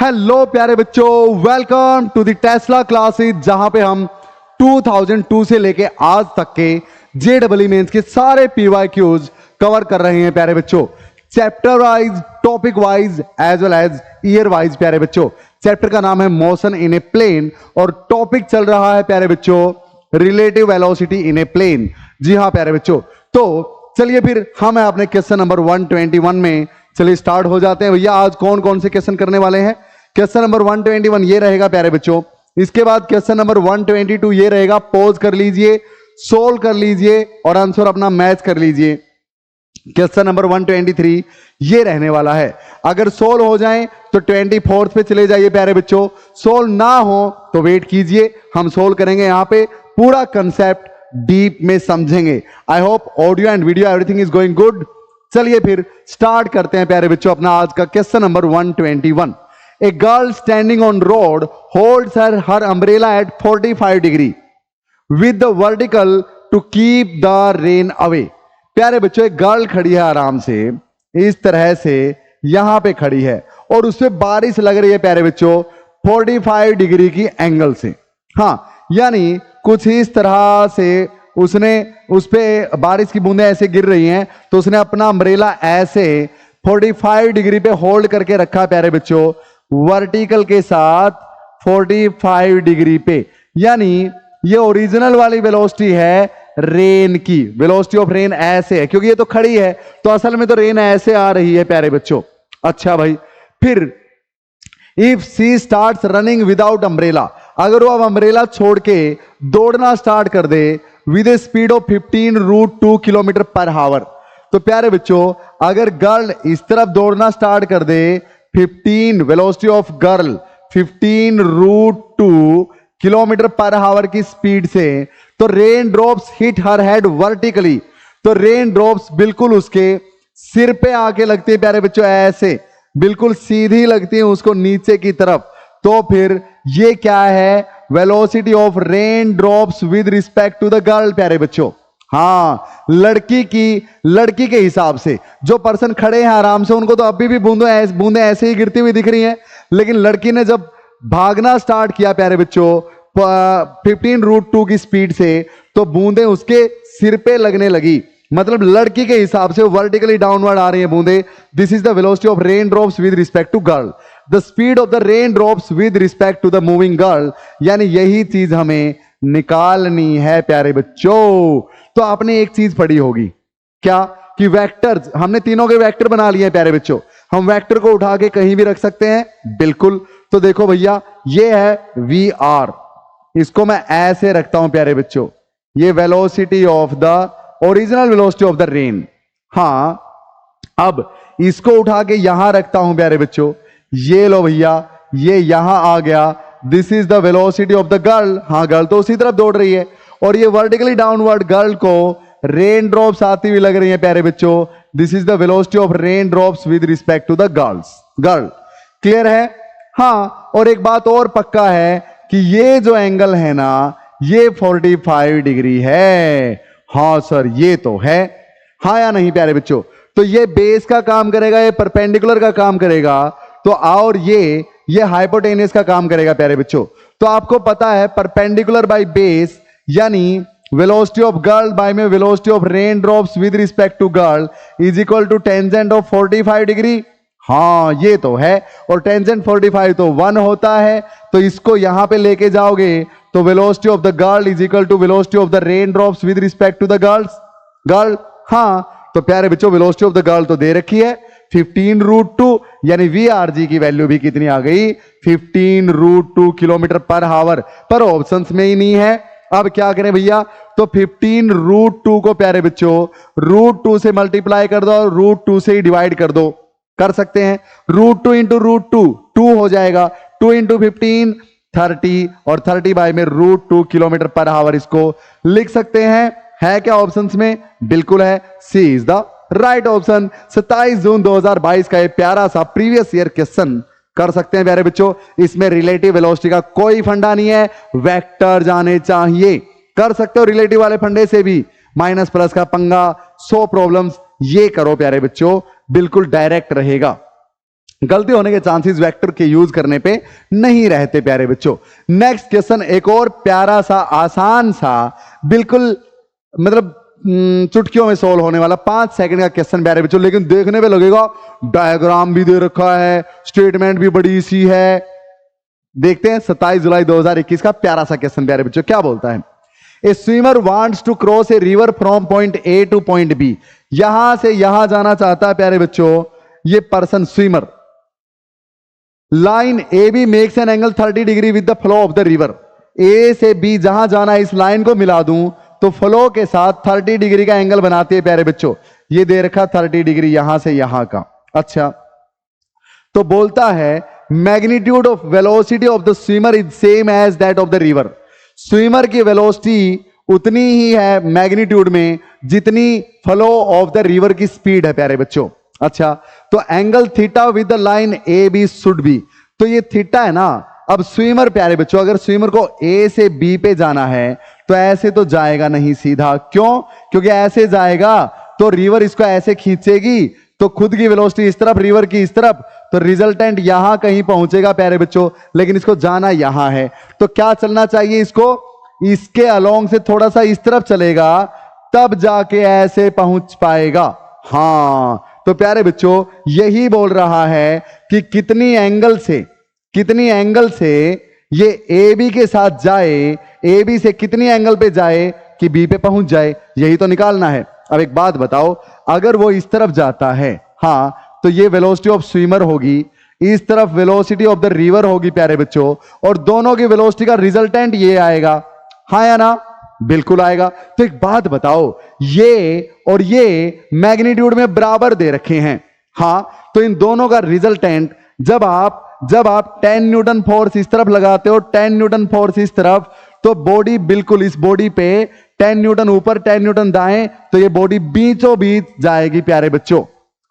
Hello प्यारे बच्चों, welcome to the Tesla classes, जहां पे हम 2002 से लेके आज तक के जेडब्ल्यू मेंस के सारे पीवाईक्यूज कवर कर रहे हैं प्यारे बच्चों। Chapter wise, topic wise as well as year wise प्यारे बच्चों। चैप्टर का नाम है मोशन इन ए प्लेन और टॉपिक चल रहा है प्यारे बच्चों relative velocity in a plane. जी हाँ प्यारे बच्चों, तो चलिए फिर हम अपने क्वेश्चन नंबर 121 में चलिए स्टार्ट हो जाते हैं। भैया आज कौन कौन से क्वेश्चन करने वाले हैं? क्वेश्चन नंबर 121 ये रहेगा प्यारे बच्चों। इसके बाद क्वेश्चन नंबर 122 ये रहेगा। पॉज कर लीजिए, सोल्व कर लीजिए और आंसर अपना मैच कर लीजिए। क्वेश्चन नंबर 123 ये रहने वाला है। अगर सोल्व हो जाए तो 24th पे चले जाइए प्यारे बच्चों, सोल्व ना हो तो वेट कीजिए, हम सोल्व करेंगे। यहां पे पूरा कंसेप्ट डीप में समझेंगे। I hope audio and video everything is going good. चलिए फिर स्टार्ट करते हैं प्यारे बच्चों अपना आज का question number 121। A girl standing on road holds her umbrella at 45 degree with the vertical to keep the rain away. प्यारे बच्चों, एक गर्ल खड़ी है आराम से, इस तरह से यहां पे खड़ी है और उससे बारिश लग रही है प्यारे बच्चों 45 डिग्री की एंगल से। हाँ, यानी कुछ इस तरह से उसने उस पे बारिश की बूंदें ऐसे गिर रही हैं, तो उसने अपना अम्ब्रेला ऐसे 45 डिग्री पे होल्ड करके रखा प्यारे बच्चों, वर्टिकल के साथ 45 डिग्री पे। यानी ये ओरिजिनल वाली वेलोसिटी है रेन की, वेलोसिटी ऑफ रेन ऐसे है, क्योंकि ये तो खड़ी है तो असल में तो रेन ऐसे आ रही है प्यारे बच्चों। अच्छा भाई, फिर if she starts running without umbrella, अगर वो अब अम्ब्रेला छोड़ के दौड़ना स्टार्ट कर दे with a speed of 15√2 kilometre per hour, तो प्यारे बच्चों अगर गर्ल इस तरफ दौड़ना स्टार्ट कर दे 15 velocity of girl 15√2 kilometre per our की स्पीड से, तो रेन ड्रॉप्स हिट हर हेड वर्टिकली, तो रेन ड्रॉप्स बिल्कुल उसके सिर पे आके लगती है प्यारे बच्चों, ऐसे बिल्कुल सीधी लगती है उसको नीचे की तरफ। तो फिर ये क्या है? Velocity of rain drops with respect to the girl प्यारे बच्चों। हाँ, लड़की के हिसाब से जो पर्सन खड़े हैं आराम से, उनको तो अभी भी बूंदे ऐसे ही गिरती हुई दिख रही हैं, लेकिन लड़की ने जब भागना स्टार्ट किया प्यारे बच्चों 15√2 की स्पीड से, तो बूंदे उसके सिर पे लगने लगी। मतलब लड़की के हिसाब से वर्टिकली डाउनवर्ड आ रही है बूंदे। This is the velocity of rain drops with respect to girl. The speed of the rain drops with respect to the moving girl, यानी यही चीज हमें निकालनी है प्यारे बच्चों। तो आपने एक चीज पढ़ी होगी क्या कि वेक्टर्स, हमने तीनों के वेक्टर बना लिए हैं प्यारे बच्चों। हम वेक्टर को उठा के कहीं भी रख सकते हैं, बिल्कुल। तो देखो भैया, ये है VR, इसको मैं ऐसे रखता हूं प्यारे बच्चों, ये velocity of the original velocity of the rain. हाँ, अब इसको उठा के यहां रखता हूं प्यारे बच्चों, ये लो भैया, ये यहां आ गया। This is the velocity of the girl. हाँ, गर्ल तो उसी तरफ दौड़ रही है और ये वर्टिकली डाउनवर्ड गर्ल को रेन ड्रॉप्स आती हुई लग रही है प्यारे बच्चों। This is the velocity of rain drops with respect to the girl. Clear है? हाँ, और एक बात और पक्का है कि ये जो एंगल है ना, ये 45 डिग्री है। हाँ सर, ये तो है। हाँ या नहीं प्यारे बच्चों? तो ये बेस का काम करेगा, ये परपेंडिकुलर का काम करेगा, तो और ये हाइपोटेनियस का काम करेगा प्यारे बच्चों। तो आपको पता है परपेंडिकुलर बाय बेस, यानी वेलोसिटी ऑफ गर्ल बाय में velocity of rain drops with respect to girl is equal to tangent of 45 degree. हाँ, ये तो है। और टेंजेंट 45 तो 1 होता है, तो इसको यहां पे लेके जाओगे तो velocity of the girl is equal to velocity of the rain drops with respect to the girl. हाँ, तो प्यारे बच्चों वेलोसिटी ऑफ द गर्ल तो दे रखी है 15√2, यानी VRG की वैल्यू भी कितनी आ गई? 15√2 किलोमीटर पर आवर, पर ऑप्शंस में ही नहीं है। अब क्या करें भैया? तो 15√2 को प्यारे बच्चों √2 से मल्टीप्लाई कर दो और √2 से ही डिवाइड कर दो। कर सकते हैं, √2 इंटू √2 2 हो जाएगा, 2 इंटू 15 30 और 30 बाय में √2 किलोमीटर पर आवर इसको लिख सकते हैं। है क्या ऑप्शंस में? बिल्कुल है, सी इज द राइट ऑप्शन। 27 जून 2022 का ये प्यारा सा प्रीवियस ईयर क्वेश्चन कर सकते हैं प्यारे बच्चों। इसमें रिलेटिव वेलोसिटी का कोई फंडा नहीं है, वेक्टर जाने चाहिए। कर सकते हो रिलेटिव वाले फंडे से भी, माइनस प्लस का पंगा, 100 प्रॉब्लम्स, ये करो प्यारे बच्चों, बिल्कुल डायरेक्ट रहेगा। गलती होने के चांसेस वेक्टर के यूज करने पे नहीं रहते प्यारे बच्चों। नेक्स्ट क्वेश्चन एक और प्यारा सा आसान सा बिल्कुल मतलब चुटकियों में सोल्व होने वाला 5 सेकंड का क्वेश्चन प्यारे बच्चों, लेकिन देखने पे लगेगा डायग्राम भी दे रखा है, स्टेटमेंट भी बड़ी सी है। देखते हैं 27 जुलाई 2021 का प्यारा सा क्वेश्चन प्यारे बच्चों क्या बोलता है। A swimmer wants to cross a river from point A to point B. यहां से यहां जाना चाहता है प्यारे बच्चों ये person swimmer. Line A B makes an angle 30 degree with the flow of the river. A से बी जहां जाना है इस लाइन को मिला दूं तो फ्लो के साथ 30 डिग्री का एंगल बनाती है प्यारे बच्चों। ये दे रखा 30 डिग्री यहां से यहां का। अच्छा, तो बोलता है magnitude of velocity of the swimmer is same as that of the river. Swimmer की वेलोसिटी उतनी ही है मैग्नीट्यूड में जितनी फ्लो ऑफ द रिवर की स्पीड है प्यारे बच्चों। अच्छा, तो angle theta with the line A B should be. तो ये थीटा है ना, अब स्विमर प्यारे बच्चों अगर स्विमर को ए से बी पे जाना है तो ऐसे तो जाएगा नहीं सीधा। क्यों? क्योंकि ऐसे जाएगा तो रिवर इसको ऐसे खींचेगी तो खुद की वेलोसिटी इस तरफ रिवर की इस तरफ, तो रिजल्टेंट यहां कहीं पहुंचेगा प्यारे बच्चों, लेकिन इसको जाना यहां है। तो क्या चलना चाहिए इसको? इसके अलोंग से थोड़ा सा इस तरफ चलेगा तब जाके ऐसे पहुंच पाएगा। हां, तो प्यारे बच्चों यही बोल रहा है कि कितनी एंगल से ये ए बी के साथ जाए, ए बी से कितनी एंगल पे जाए कि बी पे पहुंच जाए, यही तो निकालना है। अब एक बात बताओ, अगर वो इस तरफ जाता है हाँ तो ये वेलोसिटी ऑफ स्विमर होगी, इस तरफ वेलोसिटी ऑफ द रिवर होगी प्यारे बच्चों, और दोनों की वेलोसिटी का रिजल्टेंट ये आएगा। हाँ या ना? बिल्कुल आएगा। तो एक बात बताओ, ये और ये मैग्नीट्यूड में बराबर दे रखे हैं। हाँ, तो इन दोनों का रिजल्टेंट जब आप 10 न्यूटन फोर्स इस तरफ लगाते हो, 10 न्यूटन फोर्स इस तरफ, तो बॉडी बिल्कुल इस बॉडी पे 10 न्यूटन ऊपर 10 न्यूटन दाएं, तो ये बॉडी बीचों बीच जाएगी प्यारे बच्चों।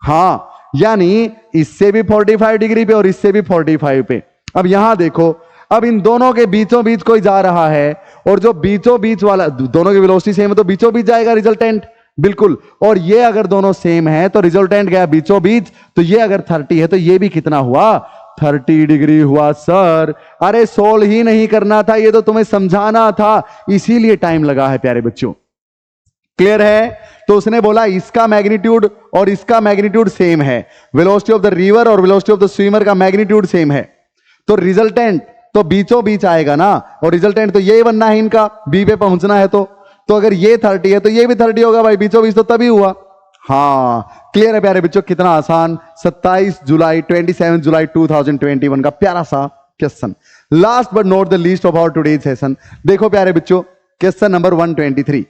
हाँ, यानी इससे भी 45 डिग्री पे और इससे भी 45 पे। अब यहां देखो, अब इन दोनों के बीचों बीच कोई जा रहा है और जो बीचों बीच वाला, दोनों की वेलोसिटी सेम है तो बीचों बीच जाएगा रिजल्टेंट, बिल्कुल। और ये अगर दोनों सेम है तो रिजल्टेंट गया बीचों बीच, तो ये अगर 30 है तो ये भी कितना हुआ? 30 डिग्री हुआ सर। अरे सोल्व ही नहीं करना था, ये तो तुम्हें समझाना था, इसीलिए टाइम लगा है प्यारे बच्चों। क्लियर है? तो उसने बोला इसका मैग्नीट्यूड और इसका मैग्नीट्यूड सेम है, वेलोसिटी ऑफ द रिवर और वेलोसिटी ऑफ द स्विमर का मैग्नीट्यूड सेम है, तो रिजल्टेंट तो बीचों बीच आएगा ना, और रिजल्टेंट तो यही बनना है इनका, बी पे पहुंचना है। तो अगर ये 30 है तो ये भी 30 होगा भाई, बीचों बीच तो तभी हुआ। हाँ, क्लियर है प्यारे बच्चों? कितना आसान। 27 जुलाई 2021 का प्यारा सा क्वेश्चन। Last but not the least of our today's session. देखो प्यारे बच्चों, क्वेश्चन नंबर 123,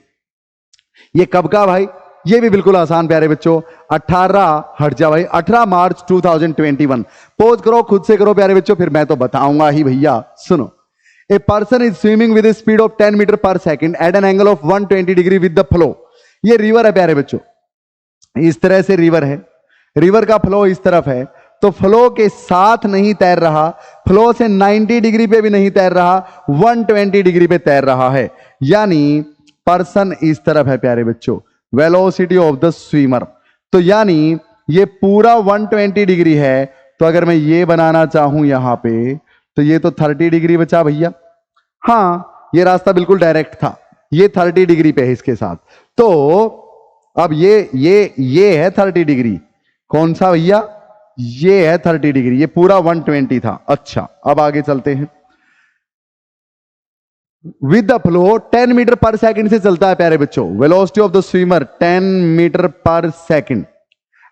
ये कब का भाई? ये भी बिल्कुल आसान प्यारे बच्चों। 18 मार्च 2021। पोज करो, खुद से करो प्यारे बच्चों, फिर मैं तो बताऊंगा ही भैया। सुनो, a person is swimming with speed of 10 metre per second at an angle of 120 degree with the flow. ये रिवर है प्यारे बच्चों, इस तरह से रिवर है, रिवर का फ्लो इस तरफ है, तो फ्लो के साथ नहीं तैर रहा, फ्लो से 90 डिग्री पे भी नहीं तैर रहा, 120 डिग्री पे तैर रहा है, यानी पर्सन इस तरफ है प्यारे बच्चों, वेलोसिटी ऑफ द स्विमर। तो यानी ये पूरा 120 डिग्री है, तो अगर मैं ये बनाना चाहूं यहां पे तो ये तो 30 डिग्री बचा भैया। हाँ, ये रास्ता बिल्कुल डायरेक्ट था, ये 30 डिग्री पे है इसके साथ। तो अब ये है 30 डिग्री, कौन सा भैया? ये है 30 डिग्री, ये पूरा 120 था। अच्छा, अब आगे चलते हैं। With the flow 10 metre per second से चलता है प्यारे बच्चों, velocity of the swimmer 10 metre per second,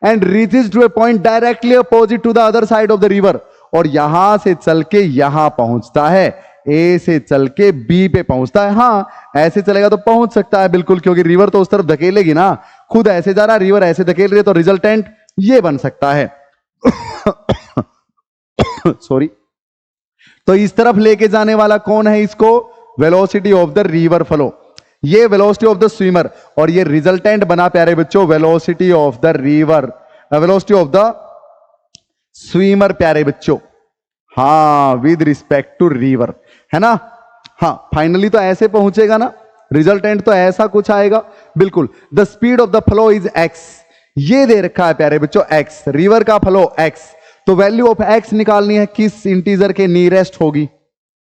and reaches to a point directly opposite to the other side of the river. और यहां से चल के यहां पहुंचता है, ए से चल के बी पे पहुंचता है। हाँ, ऐसे चलेगा तो पहुंच सकता है बिल्कुल, क्योंकि रिवर तो उस तरफ धकेलेगी ना, खुद ऐसे जा रहा है, रिवर ऐसे धकेल रही है, तो रिजल्टेंट ये बन सकता है। सॉरी, तो इस तरफ लेके जाने वाला कौन है इसको? Velocity of the river flow, ये वेलोसिटी ऑफ द स्विमर, और ये रिजल्टेंट बना प्यारे बच्चों velocity of the river, velocity of the swimmer प्यारे बच्चों। हाँ, विद रिस्पेक्ट टू रिवर, है ना? हाँ, फाइनली तो ऐसे पहुंचेगा ना, रिजल्टेंट तो ऐसा कुछ आएगा बिल्कुल। The speed of the flow is x, ये दे रखा है प्यारे बच्चों एक्स, रिवर का फ्लो एक्स, तो वैल्यू ऑफ एक्स निकालनी है, किस इंटीजर के नियरेस्ट होगी?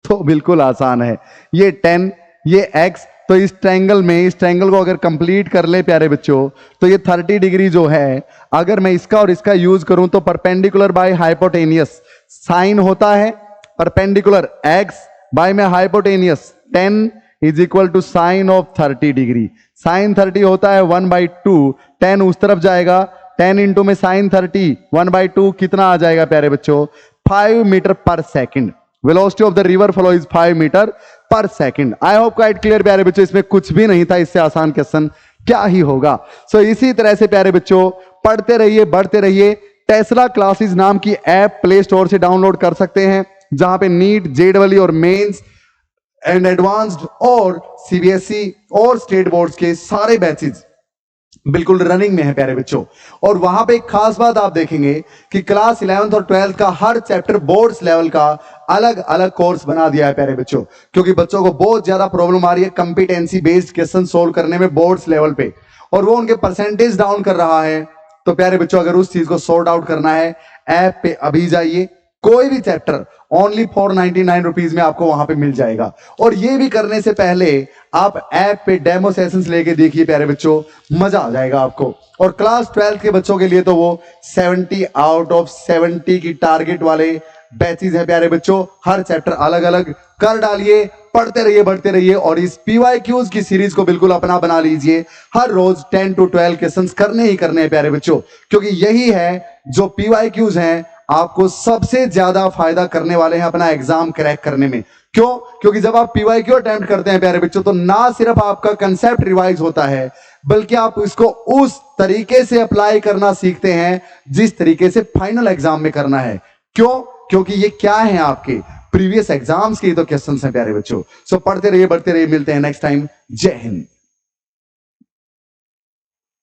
तो बिल्कुल आसान है, ये 10 ये x। तो इस ट्रायंगल में, इस ट्रायंगल को अगर कंप्लीट कर ले प्यारे बच्चों, तो ये 30 डिग्री जो है, अगर मैं इसका और इसका यूज करूं तो परपेंडिकुलर बाय हाइपोटेनियस साइन होता है परपेंडिकुलर x बाय में hypotenuse 10 is equal to sine of 30 degree. Sine 30 होता है 1/2, 10 उस तरफ जाएगा, 10 इंटू में साइन 30 1/2 कितना आ जाएगा प्यारे बच्चों? 5 metre per second. Velocity of the river flow is 5 metre per second. I hope quite clear प्यारे बच्चों, इसमें कुछ भी नहीं था, इससे आसान क्वेश्चन क्या ही होगा। सो इसी तरह से प्यारे बच्चों पढ़ते रहिए, बढ़ते रहिए। टेस्ला क्लासेस नाम की ऐप प्ले स्टोर से डाउनलोड कर सकते हैं, जहां पे नीट, जेडबलई और मेंस एंड एडवांस्ड और सीबीएसई और स्टेट बोर्ड्स के सारे बैचेस बिल्कुल रनिंग में है प्यारे बच्चों। और वहां पे एक खास बात आप देखेंगे कि क्लास 11th और 12th का हर चैप्टर बोर्ड्स लेवल का अलग अलग कोर्स बना दिया है प्यारे बच्चों, क्योंकि बच्चों को बहुत ज्यादा प्रॉब्लम आ रही है कंपिटेंसी बेस्ड क्वेश्चन सोल्व करने में बोर्ड्स लेवल पे, और वो उनके परसेंटेज डाउन कर रहा है। तो प्यारे बच्चों अगर उस चीज को सॉर्ट आउट करना है, ऐप पे अभी जाइए, कोई भी चैप्टर ओनली 499 रुपीज में आपको वहां पे मिल जाएगा। और ये भी करने से पहले आप ऐप पे डेमो सेशंस लेके देखिए प्यारे बच्चों, मजा आ जाएगा आपको। और क्लास 12 के बच्चों के लिए तो वो 70 आउट ऑफ 70 की टारगेट वाले बैचेस हैं प्यारे बच्चों। हर चैप्टर अलग अलग कर डालिए, पढ़ते रहिए, बढ़ते रहिए, और इस पीवाईक्यूज की सीरीज को बिल्कुल अपना बना लीजिए। हर रोज 10 to 12 क्वेश्चंस करने ही करने हैं प्यारे बच्चों, क्योंकि यही है जो पीवाईक्यूज हैं आपको सबसे ज्यादा फायदा करने वाले हैं अपना एग्जाम क्रैक करने में। क्यों? क्योंकि जब आप पीवाईक्यू अटेम्प्ट करते हैं प्यारे बच्चों, तो ना सिर्फ आपका कंसेप्ट रिवाइज होता है, बल्कि आप इसको उस तरीके से अप्लाई करना सीखते हैं जिस तरीके से फाइनल एग्जाम में करना है। क्यों? क्योंकि ये क्या है, आपके प्रीवियस एग्जाम्स के तो क्वेश्चंस हैं प्यारे बच्चों। सो पढ़ते रहिए, बढ़ते रहिए, मिलते हैं नेक्स्ट टाइम। जय हिंद।